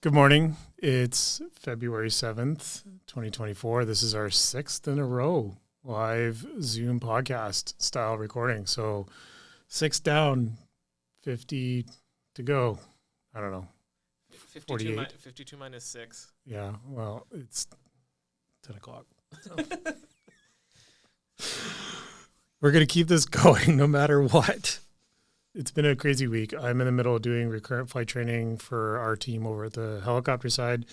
Good morning. It's February 7th, 2024. This is our sixth in a row live Zoom podcast style recording. So 6 down, 50 to go. I don't know. 52 minus 6. Yeah, well, it's 10 o'clock. So. We're going to keep this going no matter what. It's been a crazy week. I'm in the middle of doing recurrent flight training for our team over at the helicopter side.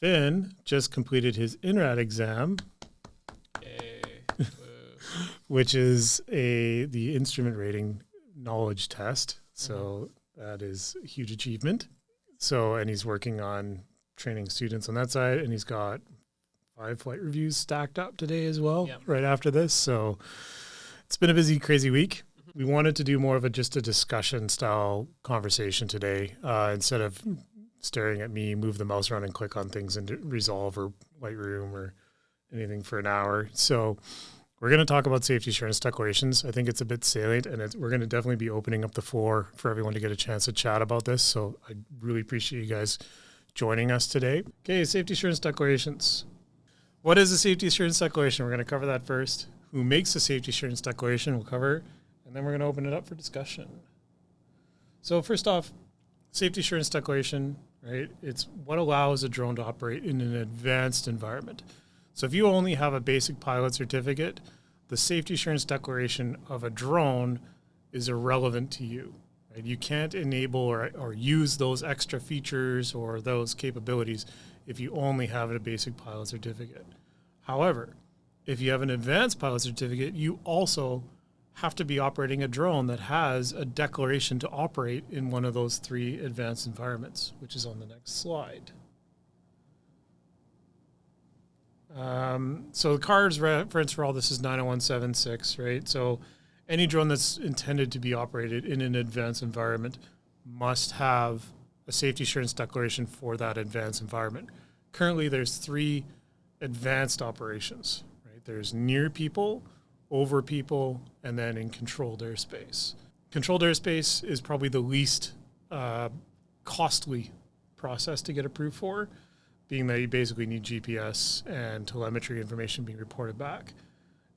Finn just completed his INRAD exam, which is the instrument rating knowledge test. So that is a huge achievement. And he's working on training students on that side, and he's got 5 flight reviews stacked up today as well, right after this. So it's been a busy, crazy week. We wanted to do more of just a discussion style conversation today, instead of staring at me, move the mouse around and click on things in Resolve or Lightroom or anything for an hour. So we're going to talk about safety assurance declarations. I think it's a bit salient, and we're going to definitely be opening up the floor for everyone to get a chance to chat about this. So I really appreciate you guys joining us today. Okay, safety assurance declarations. What is a safety assurance declaration? We're going to cover that first. Who makes a safety assurance declaration? We'll cover. And then we're going to open it up for discussion. So first off, safety assurance declaration, right? It's what allows a drone to operate in an advanced environment. So if you only have a basic pilot certificate, the safety assurance declaration of a drone is irrelevant to you, right? You can't enable or use those extra features or those capabilities if you only have a basic pilot certificate. However, if you have an advanced pilot certificate, you also have to be operating a drone that has a declaration to operate in one of those 3 advanced environments, which is on the next slide. So the CARS reference for all this is 90176, right? So any drone that's intended to be operated in an advanced environment must have a safety assurance declaration for that advanced environment. Currently, there's 3 advanced operations, right? There's near people, over people, and then in controlled airspace. Controlled airspace is probably the least costly process to get approved for, being that you basically need GPS and telemetry information being reported back.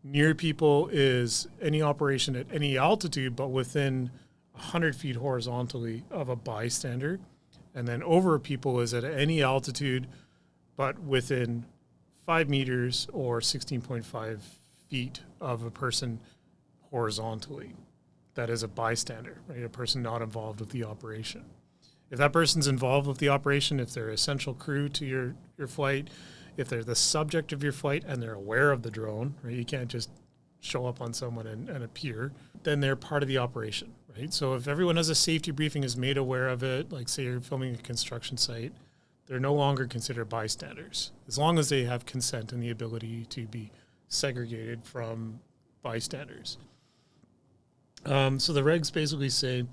Near people is any operation at any altitude, but within 100 feet horizontally of a bystander. And then over people is at any altitude, but within 5 meters or 16.5 feet of a person horizontally. That is a bystander, right? A person not involved with the operation. If that person's involved with the operation, if they're essential crew to your flight, if they're the subject of your flight and they're aware of the drone, right? You can't just show up on someone and appear, then they're part of the operation, right? So if everyone has a safety briefing, is made aware of it, like say you're filming a construction site, they're no longer considered bystanders, as long as they have consent and the ability to be segregated from bystanders. So the regs basically say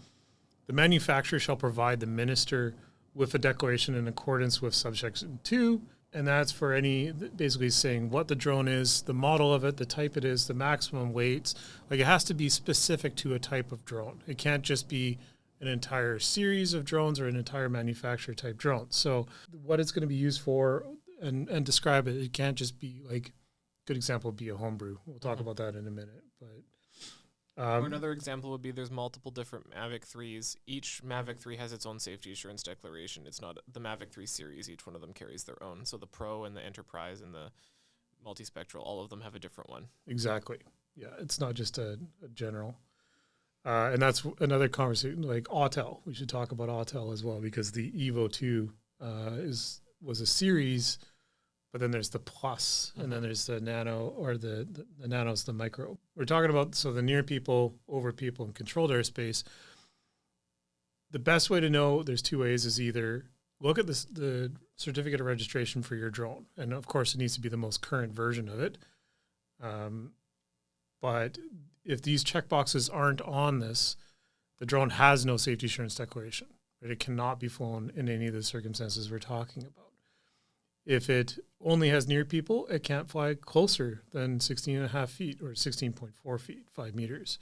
the manufacturer shall provide the minister with a declaration in accordance with subsection 2, and that's for any, basically saying what the drone is, the model of it, the type it is, the maximum weights. Like it has to be specific to a type of drone. It can't just be an entire series of drones or an entire manufacturer type drone. So what it's going to be used for and describe it, it can't just be like, good example would be a homebrew. We'll talk about that in a minute. Or another example would be there's multiple different Mavic 3s. Each Mavic 3 has its own safety assurance declaration. It's not the Mavic 3 series. Each one of them carries their own. So the Pro and the Enterprise and the Multispectral, all of them have a different one. Exactly. Yeah, it's not just a general. And that's another conversation, like Autel. We should talk about Autel as well, because the Evo 2 was a series. But then there's the Plus, and then there's the Nano, or the Nano's the Micro. We're talking about, so the near people, over people, and controlled airspace. The best way to know, there's 2 ways, is either look at the certificate of registration for your drone. And of course, it needs to be the most current version of it. But if these checkboxes aren't on this, the drone has no safety assurance declaration. Right? It cannot be flown in any of the circumstances we're talking about. If it only has near people, it can't fly closer than 16.5 feet or 16.4 feet, 5 meters.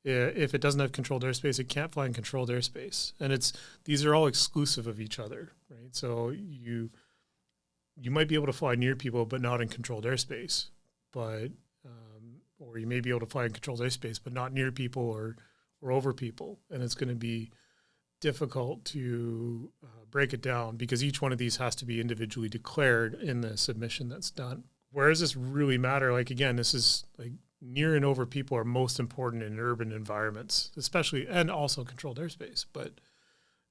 If it doesn't have controlled airspace, it can't fly in controlled airspace. And these are all exclusive of each other, right? So you might be able to fly near people, but not in controlled airspace. Or you may be able to fly in controlled airspace, but not near people or over people. And it's going to be difficult to break it down because each one of these has to be individually declared in the submission that's done. Where does this really matter? Like, again, this is like near and over people are most important in urban environments, especially, and also controlled airspace. But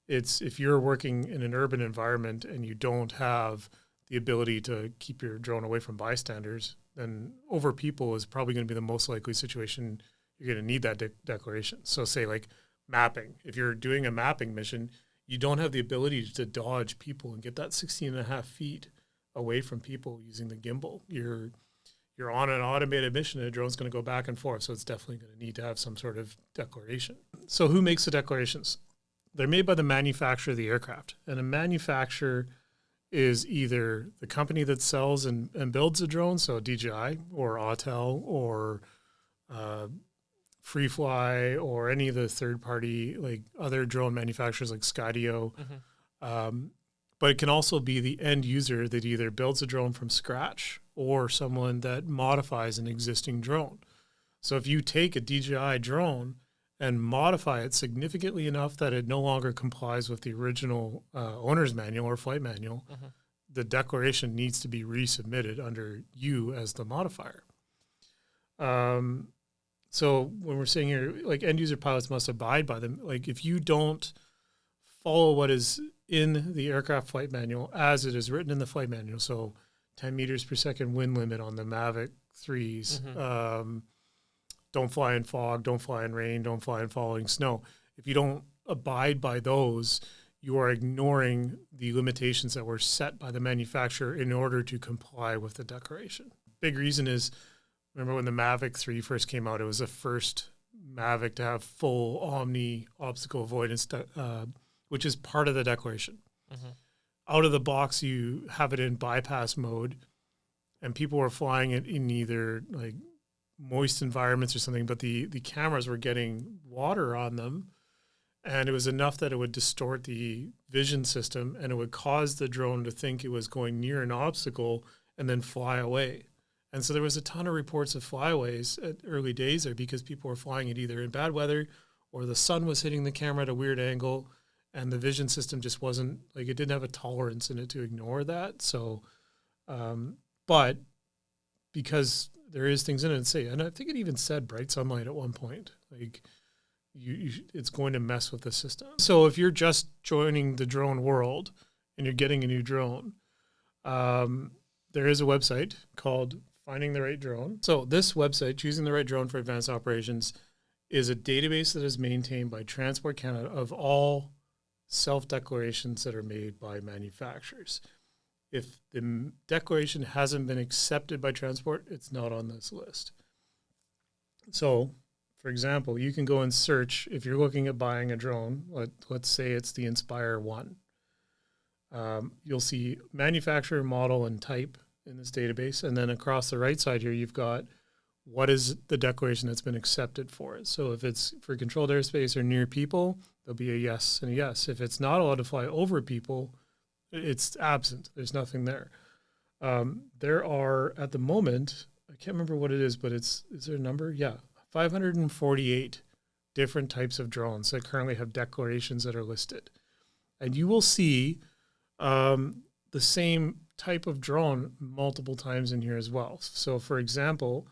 it's, if you're working in an urban environment and you don't have the ability to keep your drone away from bystanders, then over people is probably going to be the most likely situation you're going to need that declaration. So say like mapping. If you're doing a mapping mission, you don't have the ability to dodge people and get that 16.5 feet away from people using the gimbal. You're on an automated mission and the drone's going to go back and forth. So it's definitely going to need to have some sort of declaration. So who makes the declarations? They're made by the manufacturer of the aircraft. And a manufacturer is either the company that sells and builds a drone, so DJI or Autel or Freefly or any of the third-party, like other drone manufacturers like Skydio. But it can also be the end user that either builds a drone from scratch or someone that modifies an existing drone. So if you take a DJI drone and modify it significantly enough that it no longer complies with the original owner's manual or flight manual, the declaration needs to be resubmitted under you as the modifier. So when we're saying here, like end user pilots must abide by them, like if you don't follow what is in the aircraft flight manual as it is written in the flight manual, so 10 meters per second wind limit on the Mavic 3s, don't fly in fog, don't fly in rain, don't fly in falling snow. If you don't abide by those, you are ignoring the limitations that were set by the manufacturer in order to comply with the declaration. Big reason is, remember when the Mavic 3 first came out, it was the first Mavic to have full Omni obstacle avoidance, which is part of the declaration. Out of the box, you have it in bypass mode, and people were flying it in either like moist environments or something, but the cameras were getting water on them, and it was enough that it would distort the vision system, and it would cause the drone to think it was going near an obstacle and then fly away. And so there was a ton of reports of flyaways at early days there because people were flying it either in bad weather or the sun was hitting the camera at a weird angle, and the vision system just wasn't, like, it didn't have a tolerance in it to ignore that. So, but because there is things in it that say, and I think it even said bright sunlight at one point, like it's going to mess with the system. So if you're just joining the drone world and you're getting a new drone, there is a website called Finding the Right Drone. So this website, Choosing the Right Drone for Advanced Operations, is a database that is maintained by Transport Canada of all self-declarations that are made by manufacturers. If the declaration hasn't been accepted by Transport, it's not on this list. So, for example, you can go and search, if you're looking at buying a drone, let's say it's the Inspire 1. You'll see manufacturer, model, and type in this database. And then across the right side here, you've got what is the declaration that's been accepted for it. So if it's for controlled airspace or near people, there'll be a yes and a yes. If it's not allowed to fly over people, it's absent. There's nothing there. There are, at the moment, I can't remember what it is, but is there a number? Yeah, 548 different types of drones that currently have declarations that are listed. And you will see the same type of drone multiple times in here as well. So, for example,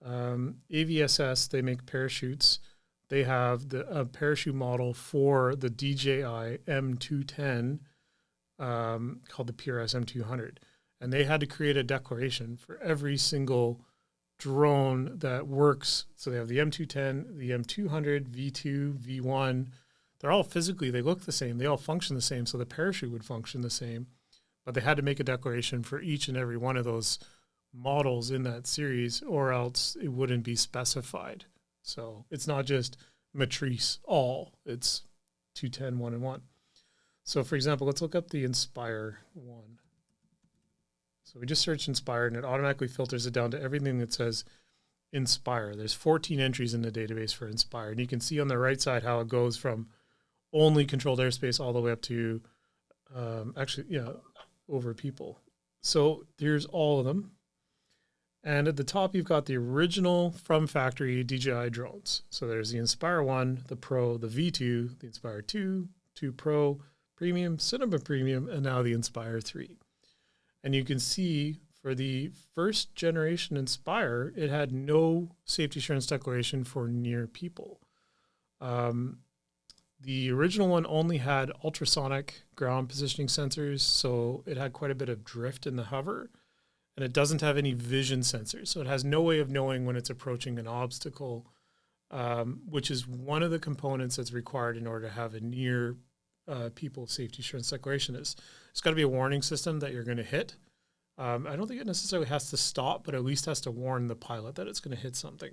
AVSS, they make parachutes. They have a parachute model for the DJI M210 called the PRS M200. And they had to create a declaration for every single drone that works. So they have the M210, the M200, V2, V1. They're all physically, they look the same. They all function the same. So the parachute would function the same. But they had to make a declaration for each and every one of those models in that series, or else it wouldn't be specified. So it's not just Matrice all, it's 210, 1, and 1. So for example, let's look up the Inspire 1. So we just search Inspire and it automatically filters it down to everything that says Inspire. There's 14 entries in the database for Inspire. And you can see on the right side how it goes from only controlled airspace all the way up to over people. So here's all of them. And at the top, you've got the original from factory DJI drones. So there's the Inspire 1, the Pro, the V2, the Inspire 2, 2 Pro, Premium, Cinema Premium, and now the Inspire 3. And you can see for the first generation Inspire, it had no safety assurance declaration for near people. The original one only had ultrasonic ground positioning sensors, so it had quite a bit of drift in the hover, and it doesn't have any vision sensors. So it has no way of knowing when it's approaching an obstacle, which is one of the components that's required in order to have a near people safety assurance declaration. It's got to be a warning system that you're going to hit. I don't think it necessarily has to stop, but at least has to warn the pilot that it's going to hit something.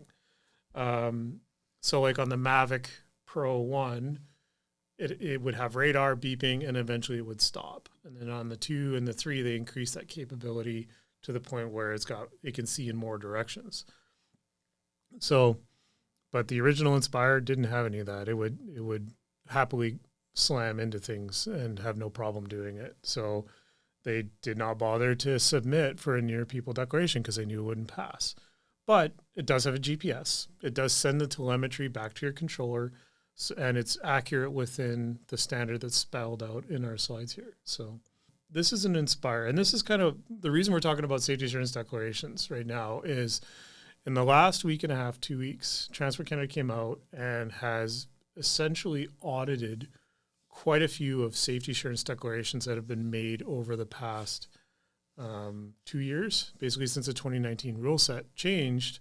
So like on the Mavic Pro 1, it would have radar beeping and eventually it would stop. And then on the 2 and the 3, they increased that capability to the point where it can see in more directions. So, but the original Inspire didn't have any of that. It would happily slam into things and have no problem doing it. So they did not bother to submit for a near people declaration because they knew it wouldn't pass. But it does have a GPS. It does send the telemetry back to your controller, and it's accurate within the standard that's spelled out in our slides here. So this is an Inspire, and this is kind of the reason we're talking about safety assurance declarations right now is in the last week and a half, 2 weeks, Transport Canada came out and has essentially audited quite a few of safety assurance declarations that have been made over the past 2 years, basically since the 2019 rule set changed.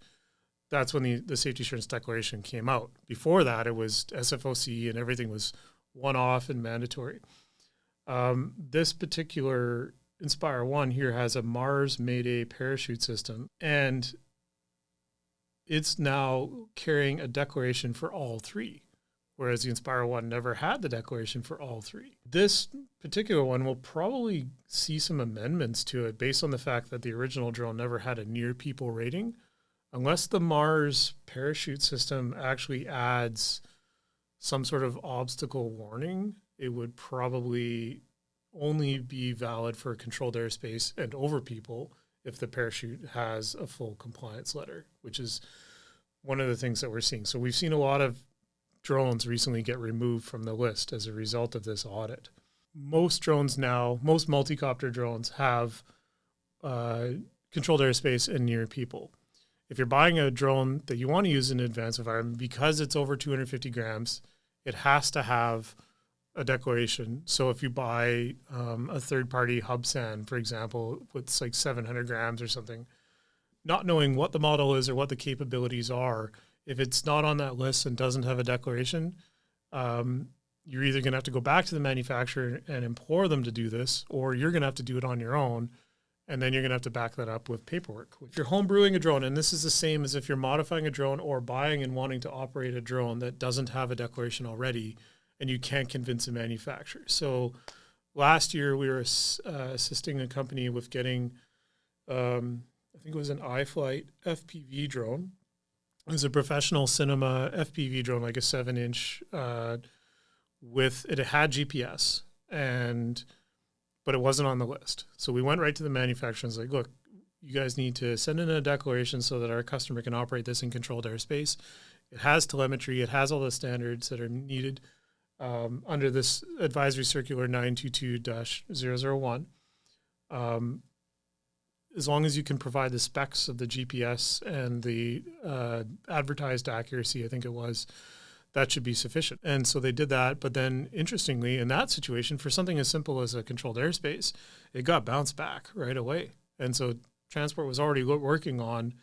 That's when the safety assurance declaration came out. Before that, it was SFOC and everything was one-off and mandatory. This particular Inspire 1 here has a Mars Mayday parachute system, and it's now carrying a declaration for all 3, whereas the Inspire 1 never had the declaration for all 3. This particular one will probably see some amendments to it based on the fact that the original drone never had a near people rating. Unless the Mars parachute system actually adds some sort of obstacle warning, it would probably only be valid for controlled airspace and over people if the parachute has a full compliance letter, which is one of the things that we're seeing. So we've seen a lot of drones recently get removed from the list as a result of this audit. Most drones now, most multi-copter drones have controlled airspace and near people. If you're buying a drone that you want to use in an advanced environment, because it's over 250 grams, it has to have a declaration. So if you buy a third-party Hubsan, for example, with like 700 grams or something, not knowing what the model is or what the capabilities are, if it's not on that list and doesn't have a declaration, you're either going to have to go back to the manufacturer and implore them to do this, or you're going to have to do it on your own. And then you're going to have to back that up with paperwork. If you're homebrewing a drone, and this is the same as if you're modifying a drone or buying and wanting to operate a drone that doesn't have a declaration already, and you can't convince a manufacturer. So last year we were assisting a company with getting, I think it was an iFlight FPV drone. It was a professional cinema FPV drone, like a 7-inch, it had GPS, but it wasn't on the list. So we went right to the manufacturer and was like, look, you guys need to send in a declaration so that our customer can operate this in controlled airspace. It has telemetry. It has all the standards that are needed under this advisory circular 922-001. As long as you can provide the specs of the GPS and the advertised accuracy, I think it was, that should be sufficient. And so they did that. But then interestingly, in that situation, for something as simple as a controlled airspace, it got bounced back right away. And so Transport was already working on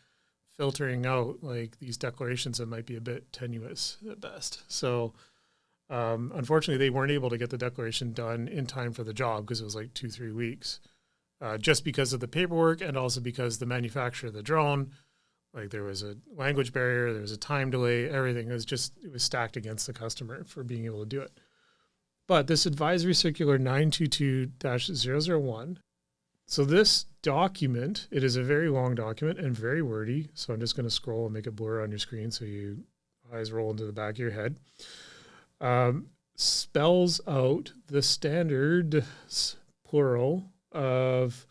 filtering out like these declarations that might be a bit tenuous at best. So unfortunately, they weren't able to get the declaration done in time for the job because it was like 2-3 weeks, just because of the paperwork and also because the manufacturer of the drone, like there was a language barrier, there was a time delay, everything. It was stacked against the customer for being able to do it. But this advisory circular 922-001 So this document, it is a very long document and very wordy. So I'm just going to scroll and make it blur on your screen so you eyes roll into the back of your head. Spells out the standards, plural, of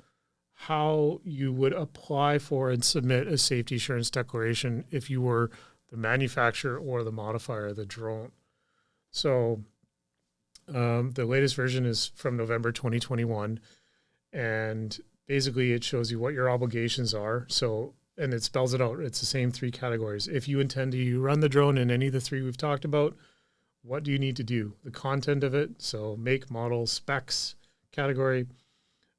how you would apply for and submit a safety assurance declaration if you were the manufacturer or the modifier of the drone. So the latest version is from November 2021. And basically it shows you what your obligations are. So, and it spells it out. It's the same 3 categories. If you intend to run the drone in any of the 3 we've talked about, what do you need to do? The content of it. So make, model, specs category.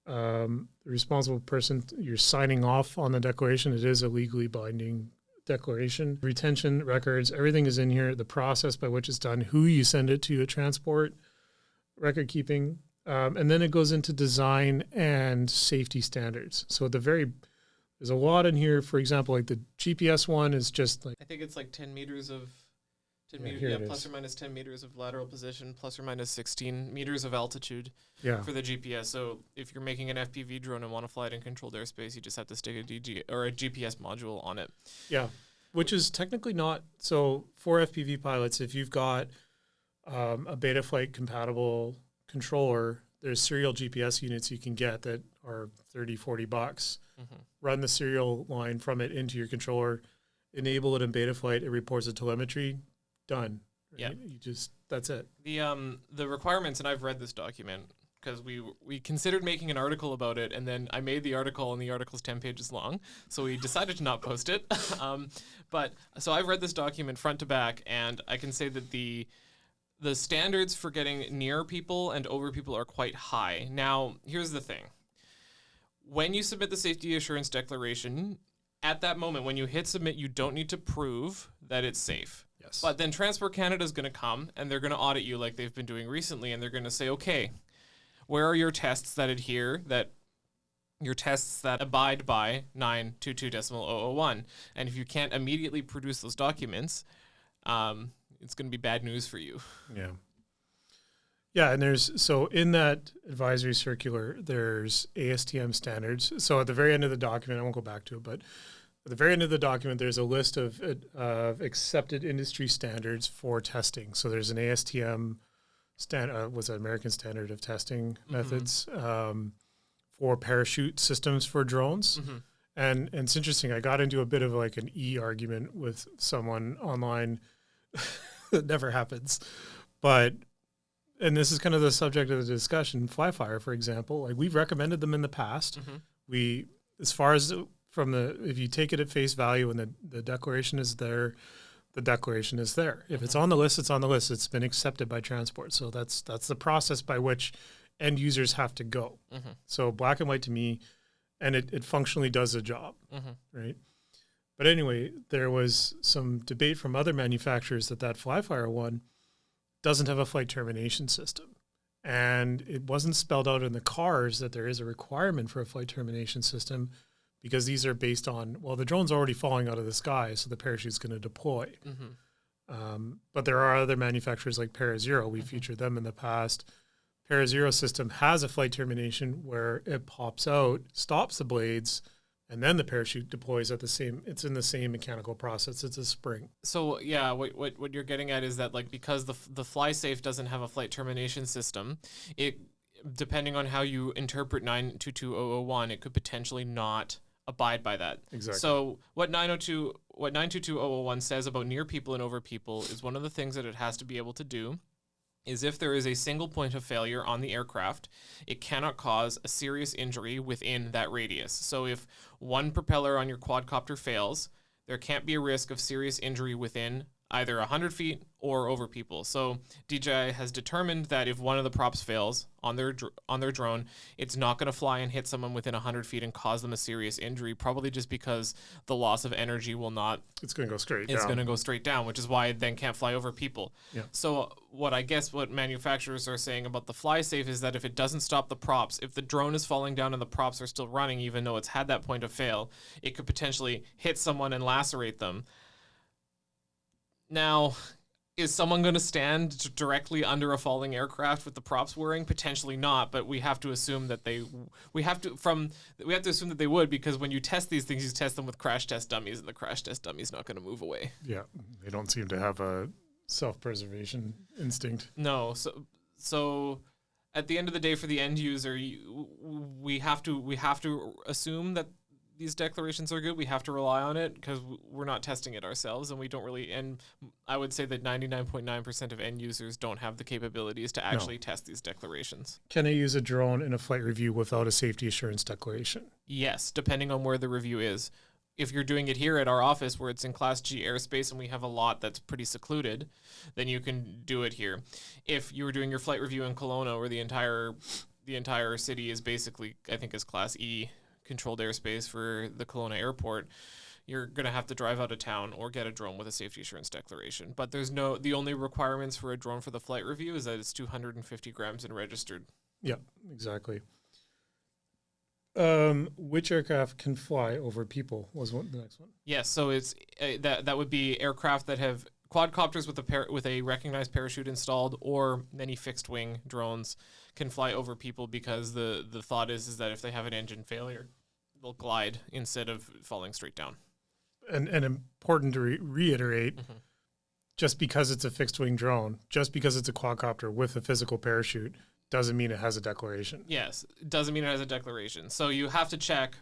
The responsible person, you're signing off on the declaration. It is a legally binding declaration. Retention records, everything is in here. The process by which it's done, who you send it to, a transport, record keeping. And then it goes into design and safety standards. So there's a lot in here. For example, like the GPS one is just like, I think it's like 10 meters of, plus or minus 10 meters of lateral position, plus or minus 16 meters of altitude for the GPS. So if you're making an FPV drone and want to fly it in controlled airspace, you just have to stick a GPS module on it. Yeah, which is technically not. So for FPV pilots, if you've got a Betaflight compatible controller, there's serial GPS units you can get that are $30-$40. Run the serial line from it into your controller, enable it in Betaflight, it reports the telemetry, done. Right? Yeah, that's it. The requirements, and I've read this document because we considered making an article about it, and then I made the article, and the article's 10 pages long, so we decided to not post it. But so I've read this document front to back, and I can say that the standards for getting near people and over people are quite high. Now, here's the thing. When you submit the safety assurance declaration, at that moment, when you hit submit, you don't need to prove that it's safe. Yes. But then Transport Canada is going to come, and they're going to audit you like they've been doing recently, and they're going to say, okay, where are your tests that adhere, your tests that abide by 922.001? And if you can't immediately produce those documents, it's going to be bad news for you. Yeah. Yeah, and so in that advisory circular, there's ASTM standards. So at the very end of the document, I won't go back to it, but at the very end of the document, there's a list of accepted industry standards for testing. So there's an ASTM American Standard of Testing methods for parachute systems for drones. And it's interesting. I got into a bit of like an argument with someone online. That never happens. And this is kind of the subject of the discussion. Flyfire, for example, like we've recommended them in the past. As far as if you take it at face value and the declaration is there, the declaration is there. If it's on the list, it's on the list. It's been accepted by transport. So that's the process by which end users have to go. So black and white to me, and it functionally does the job, right? But anyway, there was some debate from other manufacturers that Flyfire one doesn't have a flight termination system. And it wasn't spelled out in the cars that there is a requirement for a flight termination system because these are based on, well, the drone's already falling out of the sky, so the parachute's going to deploy. But there are other manufacturers like Parazero. We featured them in the past. Parazero system has a flight termination where it pops out, stops the blades, and then the parachute deploys it's in the same mechanical process. It's a spring. So yeah, what you're getting at is that like because the FlySafe doesn't have a flight termination system, it depending on how you interpret 922.001, it could potentially not abide by that. Exactly. So what 922.001 says about near people and over people is one of the things that it has to be able to do is if there is a single point of failure on the aircraft, it cannot cause a serious injury within that radius. So if one propeller on your quadcopter fails, there can't be a risk of serious injury within either 100 feet or over people. So DJI has determined that if one of the props fails on their drone, it's not going to fly and hit someone within 100 feet and cause them a serious injury, probably just because the loss of energy will not... It's going to go straight down. It's going to go straight down, which is why it then can't fly over people. Yeah. So what manufacturers are saying about the FlySafe is that if it doesn't stop the props, if the drone is falling down and the props are still running, even though it's had that point of fail, it could potentially hit someone and lacerate them. Now, Is someone going to stand directly under a falling aircraft with the props whirring? Potentially not, but we have to assume that we have to assume that they would, because when you test these things, you test them with crash test dummies, and the crash test dummy's not going to move away. Yeah, they don't seem to have a self-preservation instinct. No, so at the end of the day, for the end user, we have to assume that these declarations are good. We have to rely on it because we're not testing it ourselves, and we don't really. And I would say that 99.9% of end users don't have the capabilities to actually test these declarations. Can I use a drone in a flight review without a safety assurance declaration? Yes, depending on where the review is. If you're doing it here at our office where it's in Class G airspace and we have a lot that's pretty secluded, then you can do it here. If you were doing your flight review in Kelowna, where the entire city is basically, I think, is Class E controlled airspace for the Kelowna airport, you're going to have to drive out of town or get a drone with a safety assurance declaration. But the only requirements for a drone for the flight review is that it's 250 grams and registered. Yeah, exactly. Which aircraft can fly over people was the next one. Yes, so it's that would be aircraft that have quadcopters with a recognized parachute installed, or many fixed wing drones can fly over people, because the thought is that if they have an engine failure, they'll glide instead of falling straight down. And important to reiterate, just because it's a fixed wing drone, just because it's a quadcopter with a physical parachute, doesn't mean it has a declaration. Yes, it doesn't mean it has a declaration. So you have to check,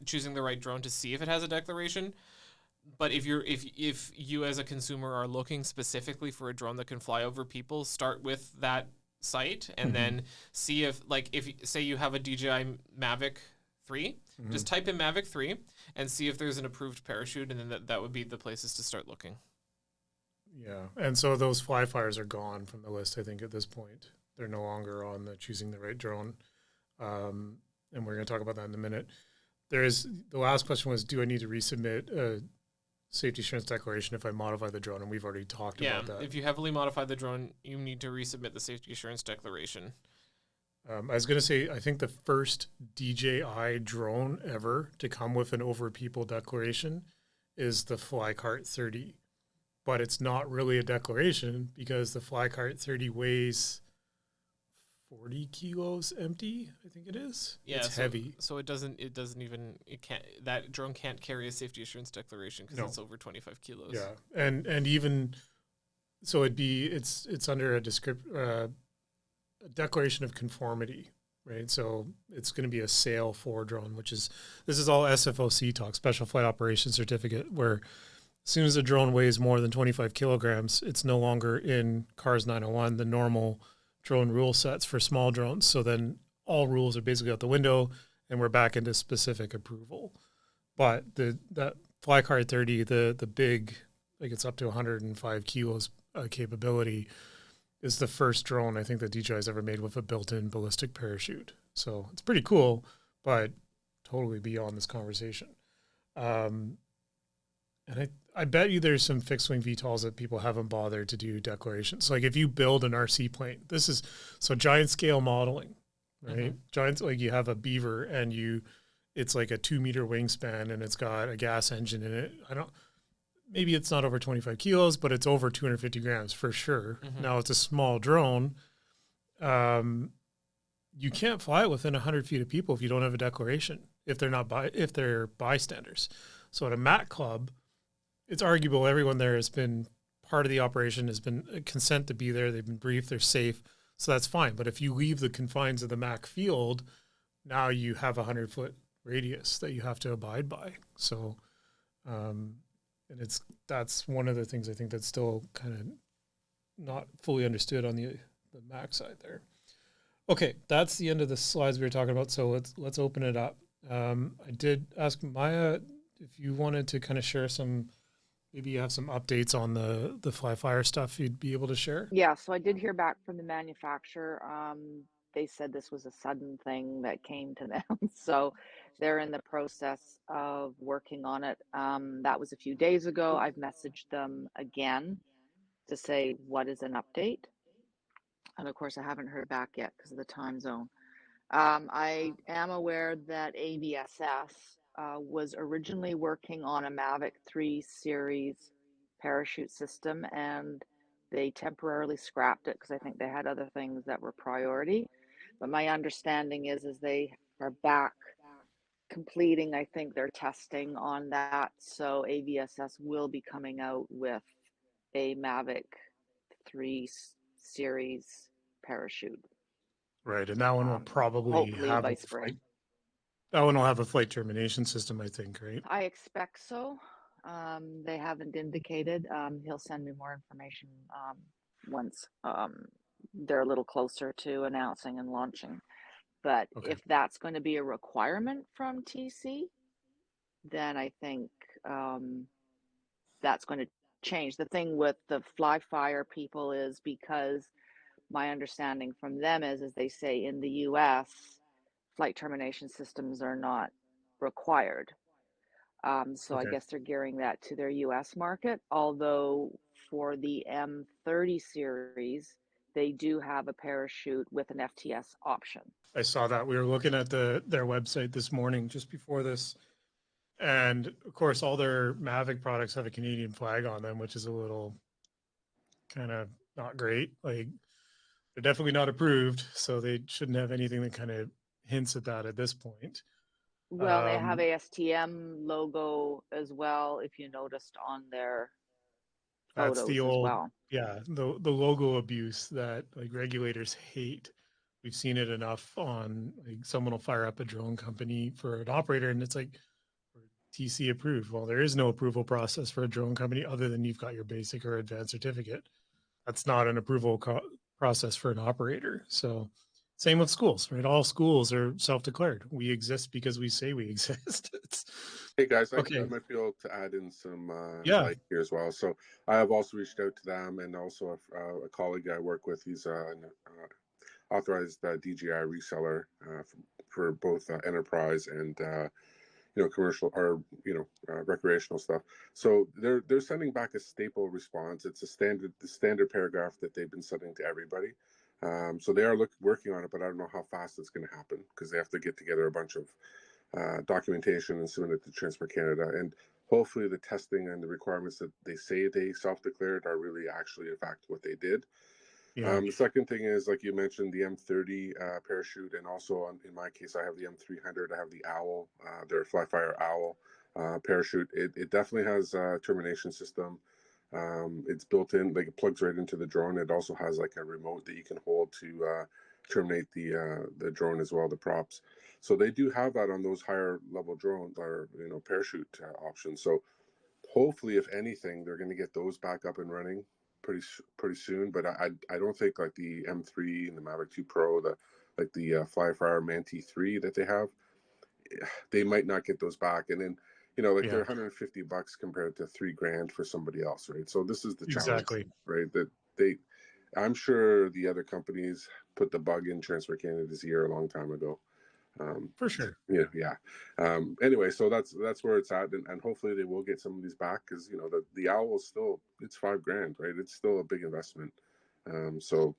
choosing the right drone to see if it has a declaration. But if you as a consumer are looking specifically for a drone that can fly over people, start with that site and then see if say you have a DJI Mavic 3, just type in Mavic 3 and see if there's an approved parachute, and then that would be the places to start looking. Yeah, and so those Flyfires are gone from the list, I think, at this point. They're no longer on the choosing the right drone. And we're going to talk about that in a minute. The last question was, do I need to resubmit a safety assurance declaration if I modify the drone? And we've already talked about that. If you heavily modify the drone, you need to resubmit the safety assurance declaration. I was going to say, I think the first DJI drone ever to come with an over people declaration is the Flycart 30. But it's not really a declaration, because the Flycart 30 weighs 40 kilos empty, I think it is. Yeah, it's heavy. So it can't, that drone can't carry a safety assurance declaration because it's over 25 kilos. Yeah. And even, so it's under a declaration of conformity, right? So it's going to be a SAIL 4 drone, this is all SFOC talk, Special Flight Operations Certificate, where as soon as a drone weighs more than 25 kilograms, it's no longer in CARS 901, the normal drone rule sets for small drones. So then all rules are basically out the window, and we're back into specific approval. But that Flycart 30, the big, like it's up to 105 kilos capability, is the first drone I think that DJI's ever made with a built-in ballistic parachute. So it's pretty cool, but totally beyond this conversation. And I bet you there's some fixed wing VTOLs that people haven't bothered to do declarations. Like if you build an RC plane, giant scale modeling, right? Giants, like you have a Beaver and it's like a 2-meter wingspan and it's got a gas engine in it. Maybe it's not over 25 kilos, but it's over 250 grams for sure. Now it's a small drone. You can't fly it within 100 feet of people if you don't have a declaration, if they're bystanders. So at a MAC club, it's arguable everyone there has been part of the operation, has been consent to be there. They've been briefed, they're safe. So that's fine. But if you leave the confines of the MAC field, now you have a 100-foot radius that you have to abide by. So, and that's one of the things I think that's still kind of not fully understood on the MAC side there. Okay, that's the end of the slides we were talking about. So let's open it up. I did ask Maya if you wanted to kind of share maybe you have some updates on the Flyfire stuff you'd be able to share. Yeah, so I did hear back from the manufacturer. They said this was a sudden thing that came to them. So they're in the process of working on it. That was a few days ago. I've messaged them again to say, what is an update? And of course, I haven't heard back yet because of the time zone. I am aware that ABSS was originally working on a Mavic 3 series parachute system, and They temporarily scrapped it because I think they had other things that were priority. But my understanding is they are back completing, I think, their testing on that. So AVSS will be coming out with a Mavic 3 series parachute. Right, and that one will probably Hopefully have by a flight. spring. That one will have a flight termination system, I think, right? I expect so. They haven't indicated. He'll send me more information once they're a little closer to announcing and launching. But Okay. if that's going to be a requirement from TC, then I think that's going to change. The thing with the Flyfire people is because my understanding from them is they say in the US, flight termination systems are not required. So I Okay. guess they're gearing that to their US market. Although for the M30 series, they do have a parachute with an FTS option. I saw that. We were looking at their website this morning just before this. And of course, all their Mavic products have a Canadian flag on them, which is a little kind of not great. Like they're definitely not approved, so they shouldn't have anything that kind of hints at that at this point. Well, they have ASTM logo as well, if you noticed on their That's the photos as old, well. yeah, the logo abuse that like regulators hate. We've seen it enough on like someone will fire up a drone company for an operator, and it's like TC approved. Well, there is no approval process for a drone company other than you've got your basic or advanced certificate. That's not an approval process for an operator. So, same with schools, right? All schools are self-declared. We exist because we say we exist. Hey guys, Okay. I might be able to add in some Yeah. light here as well. So I have also reached out to them, and also a colleague I work with. He's an authorized DJI reseller for both enterprise and commercial or recreational stuff. So they're sending back a staple response. It's the standard paragraph that they've been sending to everybody. So they are working on it, but I don't know how fast it's going to happen because they have to get together a bunch of documentation and submit it to Transport Canada. And hopefully the testing and the requirements that they say they self-declared are really actually in fact what they did. Yeah. The second thing is, like you mentioned, the M30 parachute, and also in my case, I have the M300. I have the Owl, their Flyfire Owl parachute. It definitely has a termination system. It's built in, like it plugs right into the drone. It also has like a remote that you can hold to terminate the drone as well, the props. So they do have that on those higher level drones or parachute options. So hopefully, if anything, they're going to get those back up and running pretty soon. But I don't think like the M3 and the Mavic 2 Pro, the Flyfire Manti 3 that they have, they might not get those back. And then they're $150 compared to $3,000 for somebody else, right? So this is the challenge, Exactly. right? I'm sure the other companies put the bug in Transport Canada's ear a long time ago. For sure. Yeah. Anyway, so that's where it's at, and hopefully they will get some of these back because the Owl is still, it's $5,000, right? It's still a big investment. So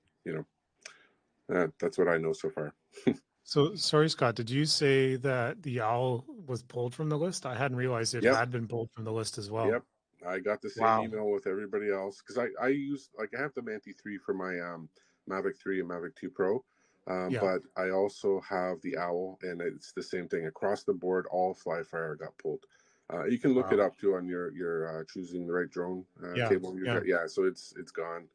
that's what I know so far. So sorry, Scott, did you say that the Owl was pulled from the list? I hadn't realized it Yep. had been pulled from the list as well. Yep. I got the same email with everybody else because I use, like, I have the Manti 3 for my Mavic 3 and Mavic 2 Pro. But I also have the Owl, and it's the same thing across the board. All Flyfire got pulled. You can look it up too on your choosing the right drone table. Yeah, so it's gone.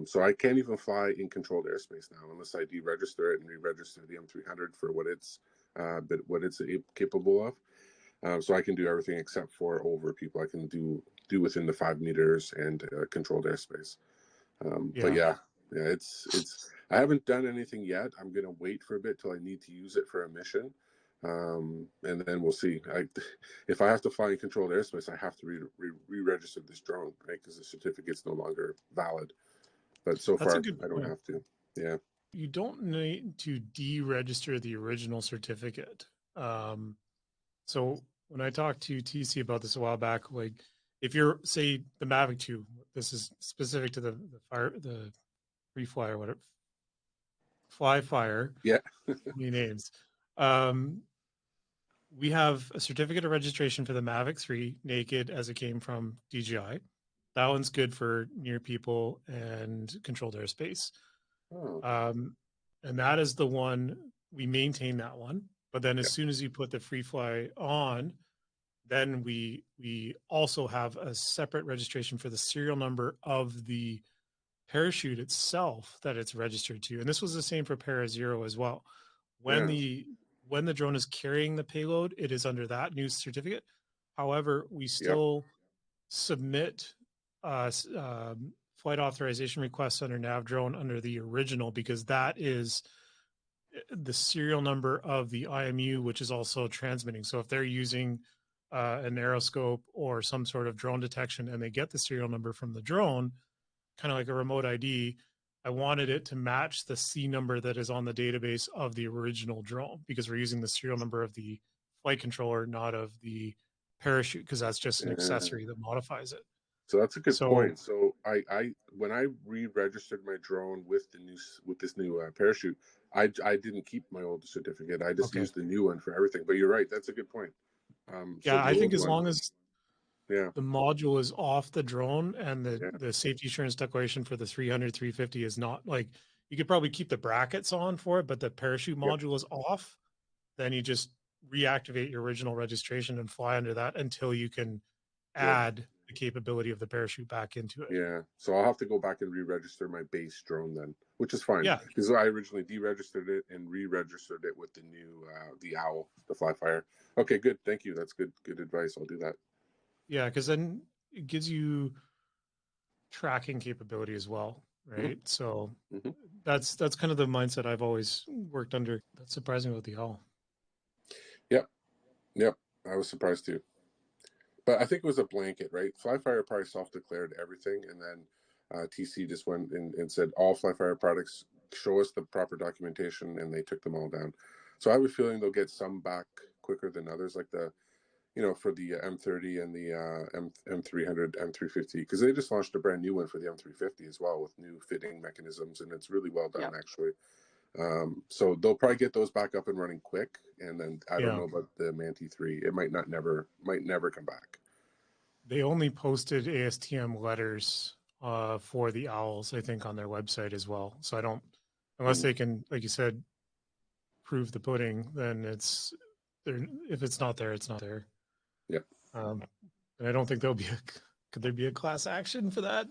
So I can't even fly in controlled airspace now unless I deregister it and re-register the M300 for what it's capable of. So I can do everything except for over people. I can do within the 5 meters and controlled airspace. But yeah, it's. I haven't done anything yet. I'm gonna wait for a bit till I need to use it for a mission, and then we'll see. If I have to fly in controlled airspace, I have to re-register this drone, right? Because the certificate's no longer valid. But so far, I don't have to. Yeah. You don't need to deregister the original certificate. So when I talked to TC about this a while back, like if you're, say, the Mavic 2, this is specific to the Free Fly or whatever, Flyfire. Yeah. New names. We have a certificate of registration for the Mavic 3 naked as it came from DJI. That one's good for near people and controlled airspace. Oh, And that is the one we maintain that one. But then as yep. soon as you put the free fly on, then we also have a separate registration for the serial number of the parachute itself that it's registered to. And this was the same for Para Zero as well. When Yeah. the drone is carrying the payload, it is under that new certificate. However, we Yep. still submit flight authorization requests under nav drone under the original, because that is the serial number of the IMU, which is also transmitting. So if they're using an aeroscope or some sort of drone detection and they get the serial number from the drone, kind of like a remote ID, I wanted it to match the C number that is on the database of the original drone, because we're using the serial number of the flight controller, not of the parachute, because that's just an accessory that modifies it. So that's a good So- point. So I when I re-registered my drone with this new parachute, I didn't keep my old certificate. I just Okay. used the new one for everything. But you're right. That's a good point. Yeah, I think as one- long as yeah, the module is off the drone and Yeah. the safety assurance declaration for the 300, 350 is not, like, you could probably keep the brackets on for it, but the parachute Yep. module is off, then you just reactivate your original registration and fly under that until you can add the capability of the parachute back into it. yeah. So I'll have to go back and re-register my base drone then, which is fine. Yeah. Because I originally deregistered it and re-registered it with the new the Owl, the Flyfire. Okay, good. Thank you. That's good advice. I'll do that. Yeah, because then it gives you tracking capability as well, right? So Mhm. that's kind of the mindset I've always worked under. That's surprising about the Owl. Yep. I was surprised too. But I think it was a blanket, right? Flyfire probably self-declared everything, and then TC just went and said all Flyfire products, show us the proper documentation, and they took them all down. So I have a feeling they'll get some back quicker than others, like for the M30 and the M300, M350, because they just launched a brand new one for the M350 as well with new fitting mechanisms, and it's really well done actually. So they'll probably get those back up and running quick, and then I don't know about the Manti 3. It might never come back. They only posted ASTM letters for the Owls, I think, on their website as well. So I don't, unless they can, like you said, prove the pudding, then it's there. If it's not there, it's not there. Yep. And I don't think there'll be could there be a class action for that?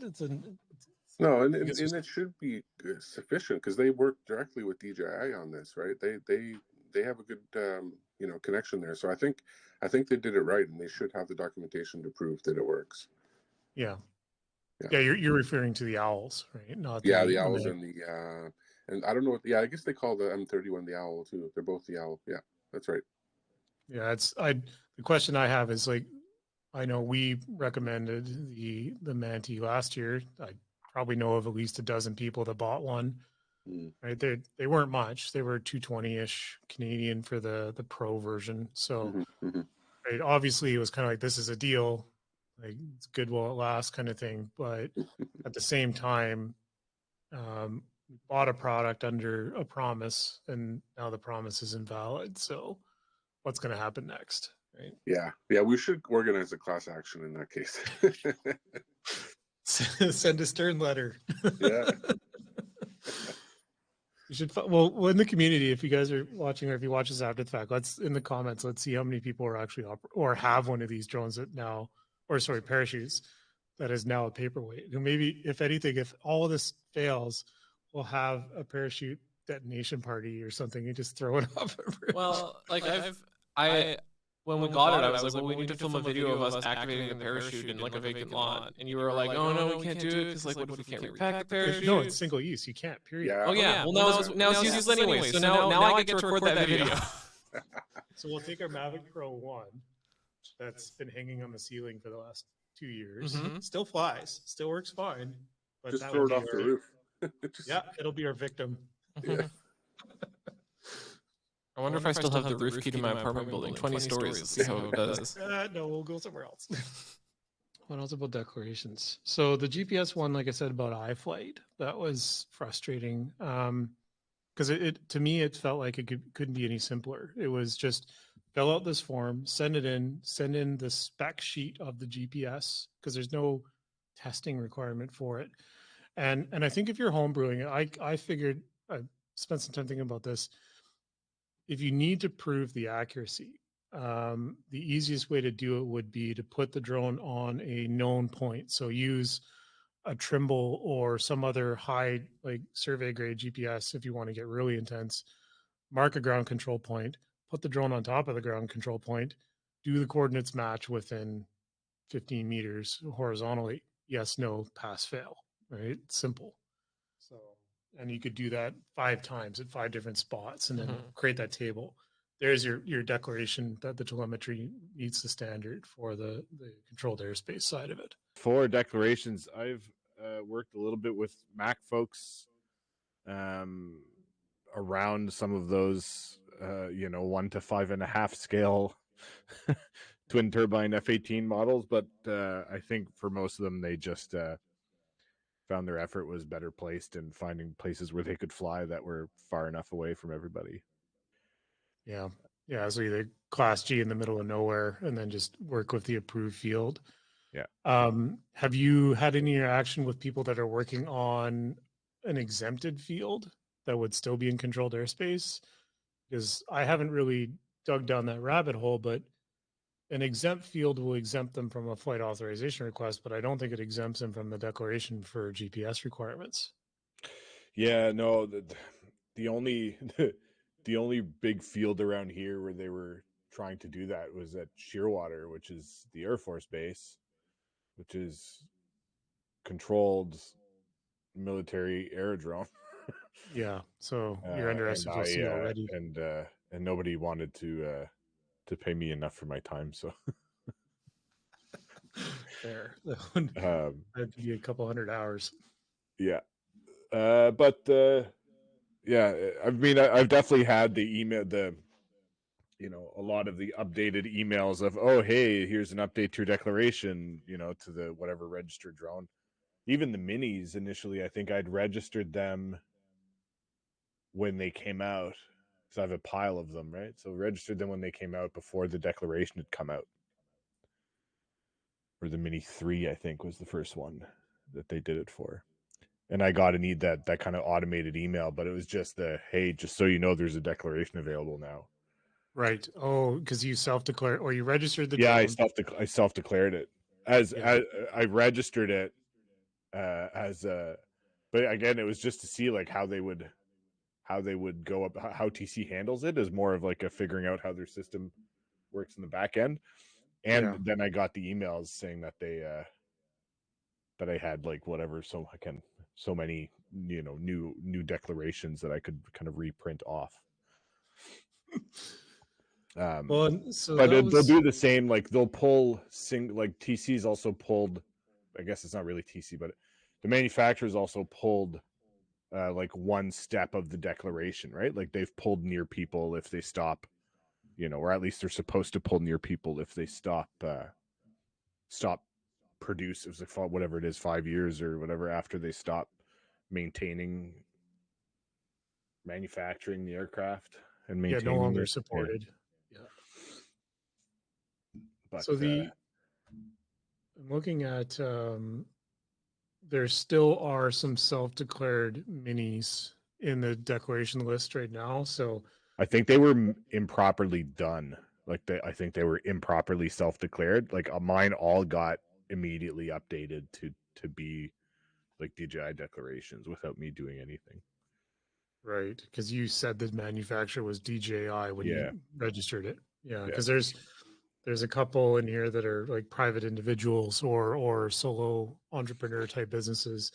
No, and it should be sufficient because they work directly with DJI on this, right? They have a good connection there. So I think they did it right, and they should have the documentation to prove that it works. Yeah. You're referring to the Owls, right? Not the Owls and the and I don't know. I guess they call the M31 the Owl too. They're both the Owl. Yeah, that's right. Yeah, the question I have is, like, I know we recommended the Manti last year. I probably know of at least a dozen people that bought one. Right, they weren't much. They were 220-ish Canadian for the Pro version. So, right, obviously it was kind of like, this is a deal, like it's good while it lasts kind of thing. But at the same time, we bought a product under a promise, and now the promise is invalid. So, what's going to happen next? Right? Yeah. We should organize a class action in that case. Send a stern letter. Yeah. You should. Well, in the community, if you guys are watching, or if you watch this after the fact, let's in the comments. Let's see how many people are actually or have one of these drones that now, or sorry, parachutes that is now a paperweight. And maybe, if anything, if all of this fails, we'll have a parachute detonation party or something. You just throw it off. Well, like I when we got it, I was like, well, we need to film a video of us activating the parachute in like a vacant lot, and you were like, oh no, we can't do it because like, what if we can't repack the parachute? No, it's single use. You can't. Period. Yeah. Oh yeah. Well, now it's useless anyway. So now I get to record that video. So we'll take our Mavic Pro 1 that's been hanging on the ceiling for the last 2 years. Still flies, still works fine. But just throw it off the roof. It'll be our victim. Yeah. I wonder if I still have the roof key to my apartment building. 20 stories. Let's see how it does. No, we'll go somewhere else. What else about declarations? So the GPS one, like I said about iFlight, that was frustrating. Because it to me, it felt like it couldn't be any simpler. It was just fill out this form, send in the spec sheet of the GPS, because there's no testing requirement for it. And I think if you're homebrewing, I figured, I spent some time thinking about this. If you need to prove the accuracy, the easiest way to do it would be to put the drone on a known point. So use a Trimble or some other high, like, survey grade GPS if you want to get really intense. Mark a ground control point, put the drone on top of the ground control point, do the coordinates match within 15 meters horizontally. Yes, no, pass, fail. Right? Simple. So, and you could do that 5 times at 5 different spots and then create that table. There's your declaration that the telemetry meets the standard for the controlled airspace side of it. For declarations, I've worked a little bit with Mac folks around some of those, 1 to 5.5 scale twin turbine F-18 models, but I think for most of them, they just found their effort was better placed in finding places where they could fly that were far enough away from everybody. Yeah. So either class G in the middle of nowhere and then just work with the approved field. Yeah. Have you had any interaction with people that are working on an exempted field that would still be in controlled airspace? Because I haven't really dug down that rabbit hole, but an exempt field will exempt them from a flight authorization request, but I don't think it exempts them from the declaration for GPS requirements. Yeah, no, the only the only big field around here where they were trying to do that was at Shearwater, which is the Air Force base, which is controlled military aerodrome. Yeah, so you're under SFOC already, and nobody wanted to pay me enough for my time, so fair. That would be a couple 100 hours. Yeah, but yeah, I mean, I've definitely had the email, a lot of the updated emails of, oh, hey, here's an update to your declaration, to the whatever registered drone. Even the minis initially, I think I'd registered them when they came out, because I have a pile of them, right? So registered them when they came out before the declaration had come out. Or the Mini 3, I think, was the first one that they did it for. And I got to need that kind of automated email, but it was just hey, just so you know, there's a declaration available now. Right. Oh, because you self-declared or you registered the drone. I self-declared it as I registered it as but again, it was just to see like how they would go up, how TC handles it, as more of like a figuring out how their system works in the back end. And then I got the emails saying that they that I had like whatever, so many new declarations that I could kind of reprint off. Well, so but they'll do the same, like they'll pull like TC's also pulled, I guess it's not really TC, but the manufacturers also pulled like one step of the declaration, right? Like they've pulled near people if they stop, or at least they're supposed to pull near people if they stop produce. It was like whatever it is, 5 years or whatever after they stop maintaining manufacturing the aircraft and maintaining no longer supported. Yeah. But so I'm looking at there still are some self-declared minis in the declaration list right now. So I think they were improperly done. Like I think they were improperly self-declared. Like mine all got immediately updated to be like DJI declarations without me doing anything. Right, because you said the manufacturer was DJI when you registered it. Yeah, because there's a couple in here that are like private individuals or solo entrepreneur type businesses.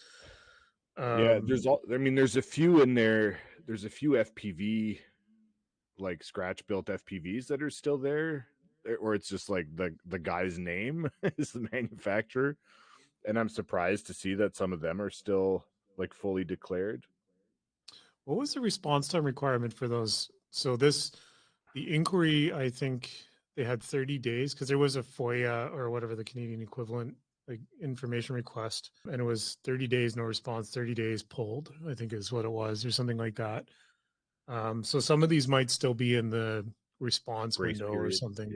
There's a few in there. There's a few FPV, like scratch built FPVs that are still there, or it's just like the guy's name is the manufacturer. And I'm surprised to see that some of them are still like fully declared. What was the response time requirement for those? So the inquiry, I think they had 30 days because there was a FOIA or whatever the Canadian equivalent, like information request, and it was 30 days, no response, 30 days pulled, I think is what it was, or something like that. So some of these might still be in the response window or something.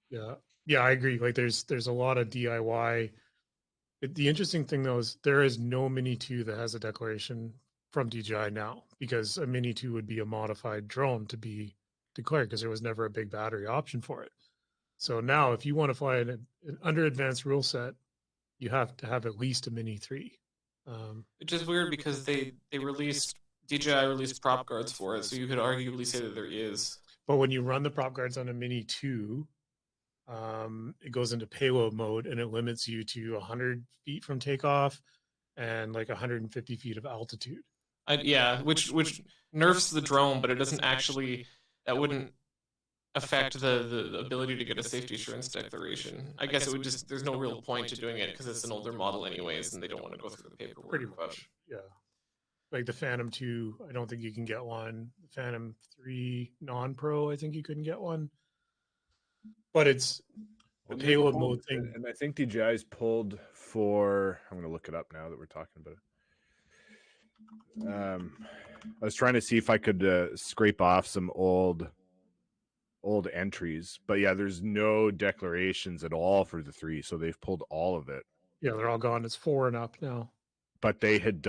Yeah, I agree. Like there's a lot of DIY The interesting thing though is there is no Mini 2 that has a declaration from DJI now, because a Mini 2 would be a modified drone to be declared, because there was never a big battery option for it. So now if you want to fly an under advanced rule set, you have to have at least a Mini 3. Which is weird because DJI released prop guards for it, so you could arguably say that there is. But when you run the prop guards on a Mini 2, it goes into payload mode and it limits you to 100 feet from takeoff and like 150 feet of altitude. Which nerfs the drone, but it doesn't actually. That wouldn't affect the ability to get a safety assurance declaration. I guess it would just. There's no real point to doing it because it's an older model anyways, and they don't want to go through the paperwork. Pretty much, yeah. Like the Phantom 2, I don't think you can get one. The Phantom 3 non-pro, I think you couldn't get one. But it's a payload mode thing. And I think DJI's pulled for, I'm going to look it up now that we're talking about it. I was trying to see if I could scrape off some old entries, but yeah, there's no declarations at all for the 3, so they've pulled all of it. Yeah, they're all gone. It's 4 and up now. But they had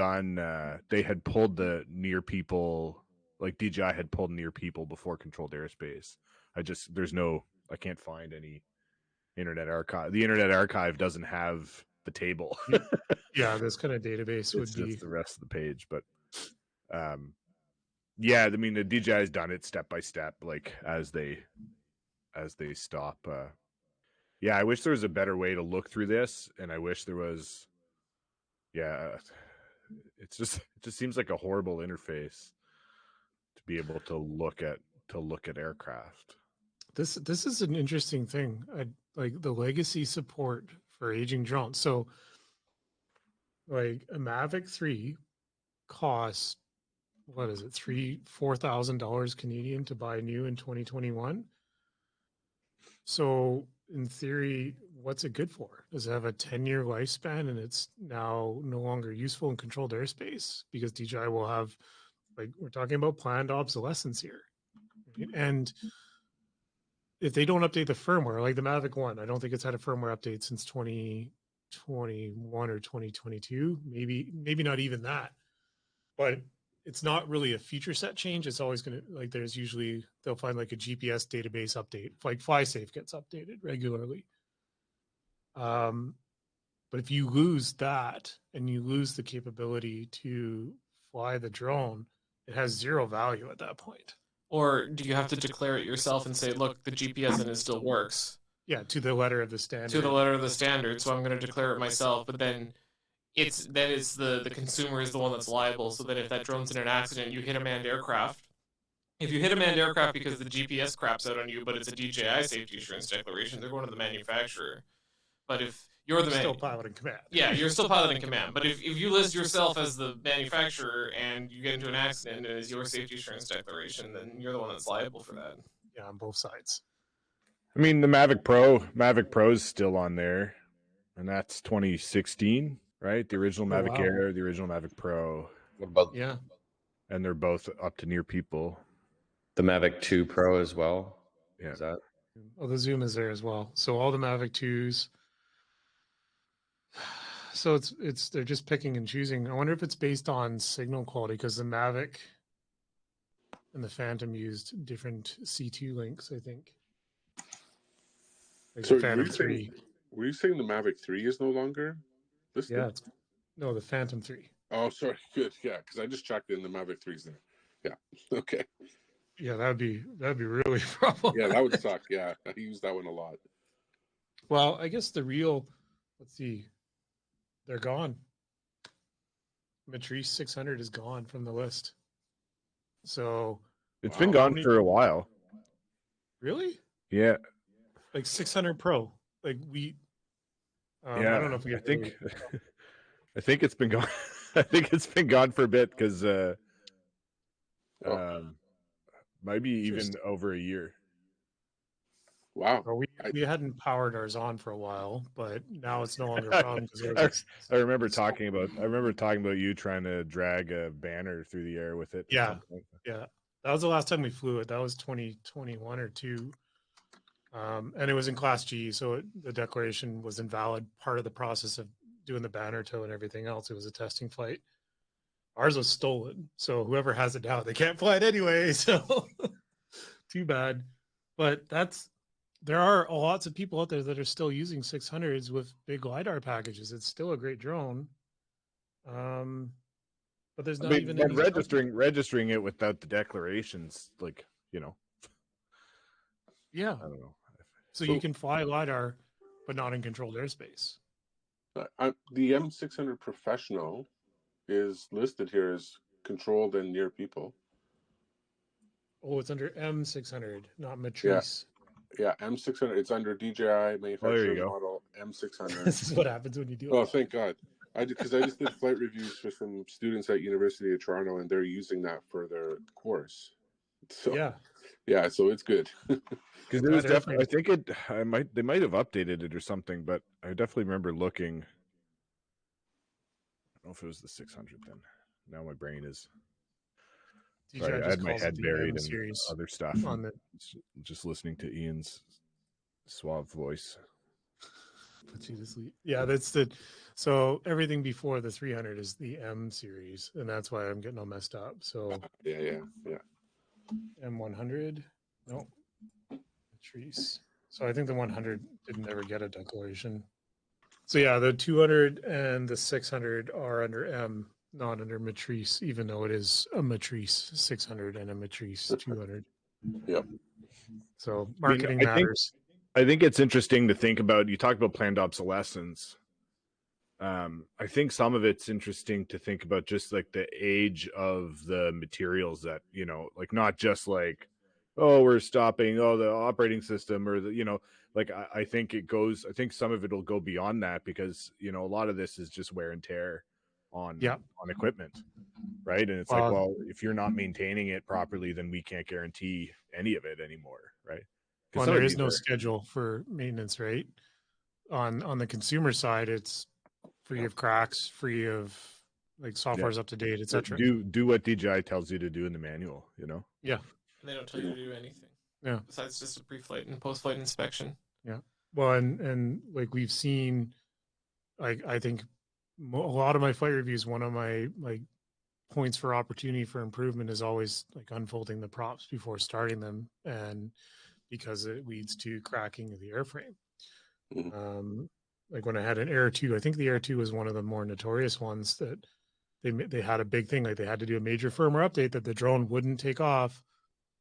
pulled the near people, like DJI had pulled near people before controlled airspace. I can't find any Internet Archive. The Internet Archive doesn't have the table. Yeah, this kind of database would be just the rest of the page. But yeah, I mean the DJI's done it step by step, like as they stop. Yeah, I wish there was a better way to look through this, and I wish there was. Yeah, it just seems like a horrible interface to be able to look at aircraft. This is an interesting thing. Like the legacy support for aging drones. So like a Mavic 3 costs, what is it, $4,000 Canadian to buy new in 2021. So in theory, what's it good for? Does it have a 10-year lifespan and it's now no longer useful in controlled airspace? Because DJI will have, like, we're talking about planned obsolescence here. Right? And if they don't update the firmware, like the Mavic 1, I don't think it's had a firmware update since 2021 or 2022, maybe not even that. But it's not really a feature set change. It's always going to, like, there's usually, they'll find like a GPS database update, like FlySafe gets updated regularly. But if you lose that and you lose the capability to fly the drone, it has zero value at that point. Or do you have to declare it yourself and say, look, the GPS in it still works? Yeah, to the letter of the standard. To the letter of the standard, so I'm going to declare it myself, but then the consumer is the one that's liable, so that if that drone's in an accident, you hit a manned aircraft. If you hit a manned aircraft because the GPS craps out on you, but it's a DJI safety assurance declaration, they're going to the manufacturer. But if you're still piloting command. Yeah, you're still piloting command. But if you list yourself as the manufacturer and you get into an accident and it's your safety assurance declaration, then you're the one that's liable for that. Yeah, on both sides. I mean, the Mavic Pro is still on there, and that's 2016. Right, the original Mavic Air, the original Mavic Pro. What about and they're both up to near people. The Mavic 2 Pro as well. Yeah, is that? Oh, the zoom is there as well. So all the Mavic 2s. So it's they're just picking and choosing. I wonder if it's based on signal quality, because the Mavic and the Phantom used different C2 links, I think. Like So the Phantom 3. Were you saying the Mavic 3 is no longer listed? Yeah, the Phantom 3. Oh, sorry. Good. Yeah, because I just checked in the Mavic 3's there. Yeah. Okay. Yeah, that'd be really problematic. Yeah, that would suck. Yeah, I use that one a lot. Well, I guess the real, let's see, they're gone. Matrice 600 is gone from the list. So it's been gone for a while. Really? Yeah. Like 600 Pro. Like we. Yeah, I don't know if we. I think it's been gone. I think it's been gone for a bit because maybe even over a year. Wow. Well, we hadn't powered ours on for a while, but now it's no longer a problem. I remember talking about you trying to drag a banner through the air with it. Yeah, yeah. That was the last time we flew it. That was 2021 or 2. And it was in Class G, so the declaration was invalid. Part of the process of doing the banner tow and everything else. It was a testing flight. Ours was stolen, so whoever has it now, they can't fly it anyway. So too bad. But there are lots of people out there that are still using 600s with big LiDAR packages. It's still a great drone. But there's not even but any registering it without the declarations, like, yeah. I don't know. So you can fly LiDAR, but not in controlled airspace. The M600 Professional is listed here as controlled and near people. Oh, it's under M600, not Matrice. Yeah, M600. It's under DJI manufacturer's model M600. This is what happens when you do it. Oh, thank God. Because I just did flight reviews for some students at University of Toronto, and they're using that for their course. So yeah, so it's good. Because it was definitely, I think they might have updated it or something, but I definitely remember looking. I don't know if it was the 600 then. Now my brain is. Sorry, I had my head buried in other stuff. Just listening to Ian's suave voice. Put you to sleep. Yeah, so everything before the 300 is the M series, and that's why I'm getting all messed up. So yeah. M100, no, Matrice. So I think the 100 didn't ever get a declaration. So yeah, the 200 and the 600 are under M, not under Matrice, even though it is a Matrice 600 and a Matrice 200. Yep. So marketing matters. I think it's interesting to think about. You talk about planned obsolescence. I think some of it's interesting to think about just like the age of the materials that, like not just like, oh, we're stopping, the operating system or I think I think some of it will go beyond that because, a lot of this is just wear and tear on equipment. Right. And it's like, well, if you're not maintaining it properly, then we can't guarantee any of it anymore. Right. Well, there is no schedule for maintenance, right? On the consumer side, it's free of cracks, free of like software's up to date, etc. Do what DJI tells you to do in the manual, Yeah. And they don't tell you to do anything. Yeah. Besides just a pre-flight and post-flight inspection. Yeah. Well, and like we've seen, like I think a lot of my flight reviews, one of my like points for opportunity for improvement is always like unfolding the props before starting them, and because it leads to cracking of the airframe. Like when I had an Air 2, I think the Air 2 was one of the more notorious ones that they had a big thing, like they had to do a major firmware update that the drone wouldn't take off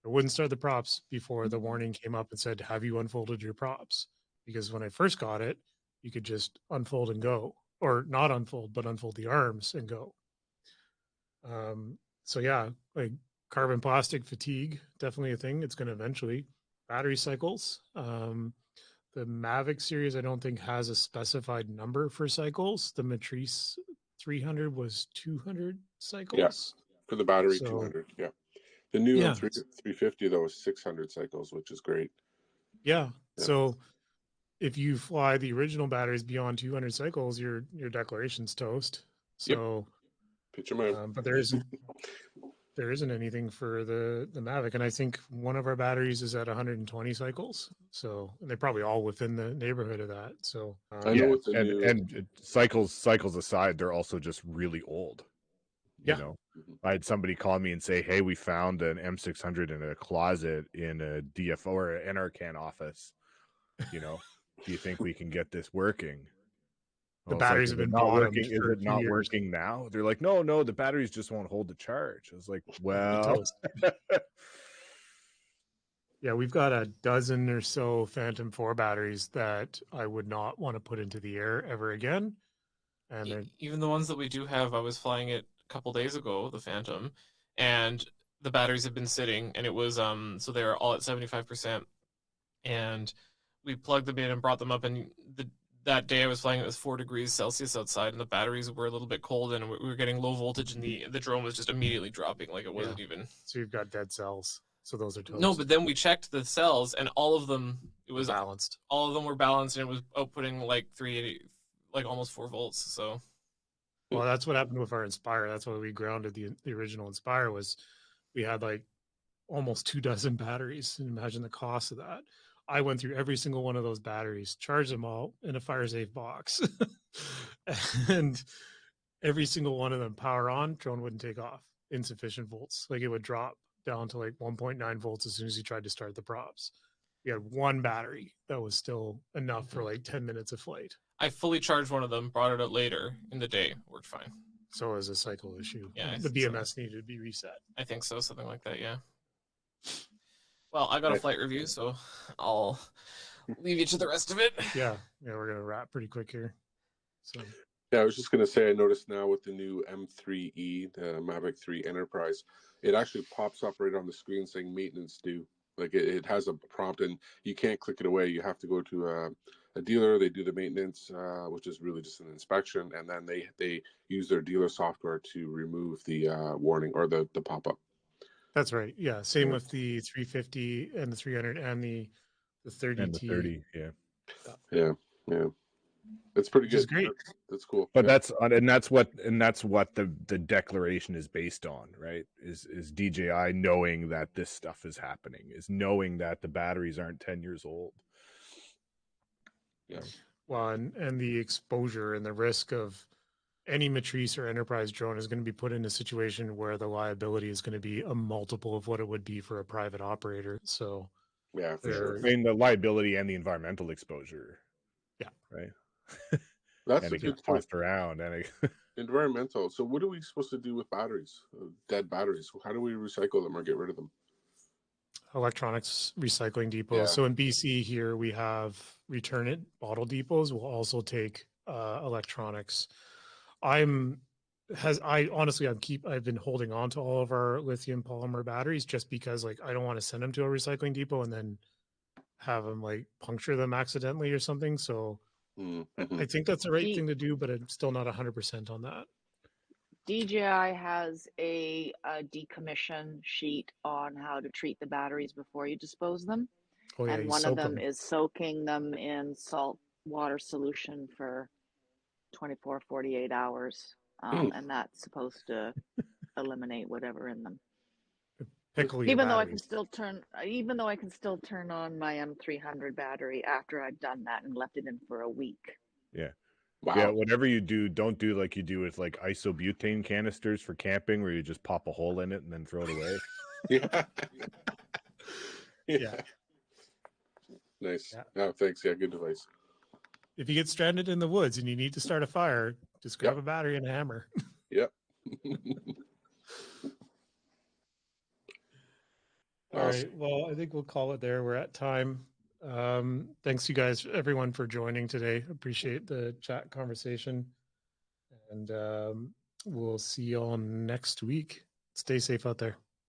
or wouldn't start the props before the warning came up and said, have you unfolded your props? Because when I first got it, you could just unfold and go, or not unfold, but unfold the arms and go. So yeah, like carbon plastic fatigue, definitely a thing. It's going to eventually. Battery cycles. The Mavic series, I don't think has a specified number for cycles. The Matrice 300 was 200 cycles. Yeah, for the battery 200. Yeah. The new M350 though is 600 cycles, which is great. Yeah. So if you fly the original batteries beyond 200 cycles, your declaration's toast. So picture my but there isn't anything for the Mavic, and I think one of our batteries is at 120 cycles. So and they're probably all within the neighborhood of that. So I know it's a new... and cycles aside, they're also just really old. I had somebody call me and say, "Hey, we found an M600 in a closet in a DFO or an NRCan office. Do you think we can get this working?" The batteries have been not working. Is it not working now? They're like, no, the batteries just won't hold the charge. I was like, well, yeah, we've got a dozen or so Phantom 4 batteries that I would not want to put into the air ever again. And even the ones that we do have, I was flying it a couple days ago, the Phantom, and the batteries have been sitting, and it was so they were all at 75%, and we plugged them in and brought them up, and that day I was flying, it was 4 degrees Celsius outside, and the batteries were a little bit cold, and we were getting low voltage, and the drone was just immediately dropping, like it wasn't even. So you've got dead cells. So those are toast. No, but then we checked the cells, and all of them, it was balanced. All of them were balanced, and it was outputting like 380, like almost 4 volts. So. Well, that's what happened with our Inspire. That's why we grounded the original Inspire. Was we had like almost 24 batteries, and imagine the cost of that. I went through every single one of those batteries, charged them all in a fire safe box. And every single one of them, power on, drone wouldn't take off. Insufficient volts. Like it would drop down to like 1.9 volts as soon as you tried to start the props. We had one battery that was still enough for like 10 minutes of flight. I fully charged one of them, brought it out later in the day, worked fine. So it was a cycle issue. Yeah, The BMS needed to be reset. I think so, something like that, yeah. Well, I got a flight review, so I'll leave you to the rest of it. Yeah, we're going to wrap pretty quick here. So. Yeah, I was just going to say, I noticed now with the new M3E, the Mavic 3 Enterprise, it actually pops up right on the screen saying maintenance due. Like it has a prompt, and you can't click it away. You have to go to a dealer. They do the maintenance, which is really just an inspection, and then they use their dealer software to remove the warning or the pop-up. That's right. Yeah, same with the 350 and the 300 and the 30T. And the 30, Yeah. It's pretty good. It's great. That's cool. But that's what the declaration is based on, right? Is DJI knowing that this stuff is happening, is knowing that the batteries aren't 10 years old. Yeah. Well, and the exposure and the risk of any Matrice or Enterprise drone is going to be put in a situation where the liability is going to be a multiple of what it would be for a private operator. So yeah, for sure. I mean, the liability and the environmental exposure. Yeah. Right. That's and a it good gets tossed around. And environmental. So what are we supposed to do with batteries? Dead batteries? How do we recycle them or get rid of them? Electronics recycling depots. Yeah. So in BC here, we have return it bottle depots will also take electronics. I've been holding on to all of our lithium polymer batteries just because like I don't want to send them to a recycling depot and then have them like puncture them accidentally or something. So I think that's the right thing to do, but I'm still not 100% on that. DJI has a decommission sheet on how to treat the batteries before you dispose them. Oh, yeah, and one of them is soaking them in salt water solution for 24, 48 hours. And that's supposed to eliminate whatever in them. Even though I can still turn on my M300 battery after I've done that and left it in for a week. Yeah. Wow. Yeah, whatever you do, don't do like you do with like isobutane canisters for camping where you just pop a hole in it and then throw it away. Yeah. Nice. Yeah. Oh, thanks. Yeah, good device. If you get stranded in the woods and you need to start a fire, just grab a battery and a hammer. Yep. All right. Well, I think we'll call it there. We're at time. Thanks you guys, everyone, for joining today. Appreciate the chat conversation. And we'll see you all next week. Stay safe out there.